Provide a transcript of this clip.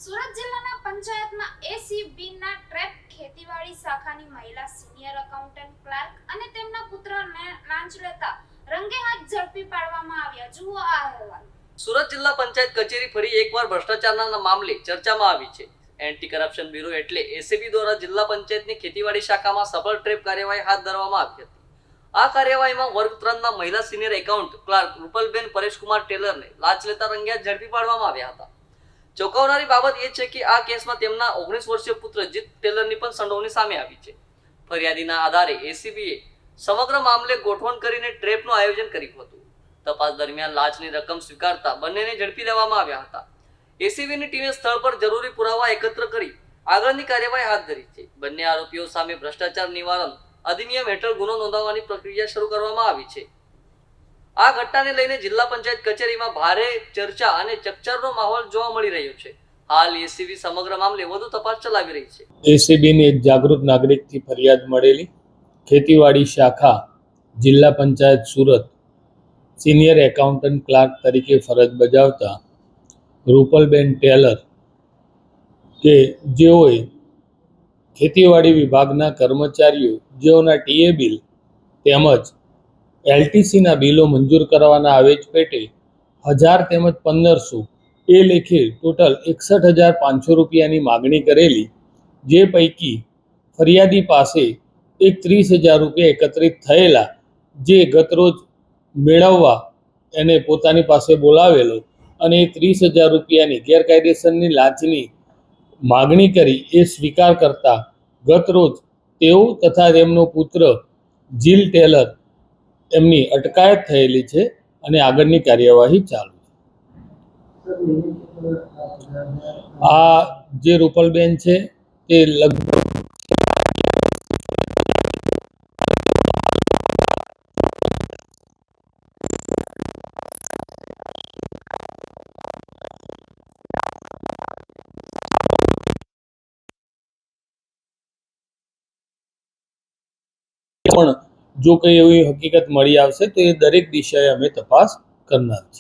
સુરત જિલ્લાના પંચાયતમાં એસીબીના ટ્રેપ ખેતીવાડી શાખાની મહિલા સિનિયર એકાઉન્ટન્ટ ક્લાર્ક અને તેમના પુત્રને લાંચ લેતા રંગેહાથ ઝડપી પાડવામાં આવ્યા. જુઓ આ અહેવાલ. સુરત જિલ્લા પંચાયત કચેરી ફરી એકવાર ભ્રષ્ટાચારના મામલે ચર્ચામાં આવી છે. એન્ટી કરપ્શન બ્યુરો એટલે એસીબી દ્વારા જિલ્લા પંચાયતની ખેતીવાડી શાખામાં સફળ ટ્રેપ કાર્યવાહી હાથ ધરવામાં આવી હતી. આ કાર્યવાહીમાં વર્ગ 3ના મહિલા senior account clerk Rupalben Pareshkumar ટેલરને લાંચ લેતા રંગેહાથ ઝડપી પાડવામાં આવ્યા હતા. ચોંકાવનારી બાબત એ છે કે આ કેસમાં તેમના 19 વર્ષીય પુત્ર જીત ટેલરની પણ સંડોવણી સામે આવી છે. ફરિયાદીના આધારે એસીબીએ સમગ્ર મામલે ગોઠવણ કરીને ટ્રેપનું આયોજન કર્યું હતું. તપાસ દરમિયાન લાંચની રકમ સ્વીકારતા બંનેને ઝડપી લેવામાં આવ્યા હતા. એસીબીની ટીમે સ્થળ પર જરૂરી પુરાવા એકત્ર કરી આગળની કાર્યવાહી હાથ ધરી છે. બંને આરોપીઓ સામે ભ્રષ્ટાચાર નિવારણ અધિનિયમ હેઠળ ગુનો નોંધવાની પ્રક્રિયા શરૂ કરવામાં આવી છે. આ ઘટનાને લઈને જિલ્લા પંચાયત કચેરીમાં ભારે ચર્ચા અને ચકચારનો માહોલ જોવા મળી રહ્યો છે. હાલ એસીબી સમગ્ર મામલે વધુ તપાસ ચલાવી રહી છે. એસીબીની એક જાગૃત નાગરિકથી ફરિયાદ મળેલી. ખેતીવાડી શાખા જિલ્લા panchayat Surat senior accountant clerk તરીકે ફરજ બજાવતા રૂપલબેન ટેલર કે જેઓએ ખેતીવાડી વિભાગના કર્મચારીઓ જેઓના ટીએ બિલ તેમજ એલટીસીના બિલો મંજૂર કરવાના આવેજ પેટે 1000 તેમજ 1500 એ લેખે ટોટલ 61,500 રૂપિયાની માગણી કરેલી, જે પૈકી ફરિયાદી પાસે એક 30,000 રૂપિયા એકત્રિત થયેલા, જે ગતરોજ મેળવવા એને પોતાની પાસે બોલાવેલો અને એ 30,000 રૂપિયાની ગેરકાયદેસરની લાંચની માગણી કરી એ સ્વીકાર કરતા ગતરોજ તેઓ તથા તેમનો પુત્ર જીલ ટેલર એમની અટકાયત થયેલી છે અને આગળની કાર્યવાહી ચાલુ છે. આ જે રૂપલબેન છે તે લગભગ પણ જો કંઈ એવી હકીકત મળી આવશે તો એ દરેક દિશાએ અમે તપાસ કરનાર છીએ.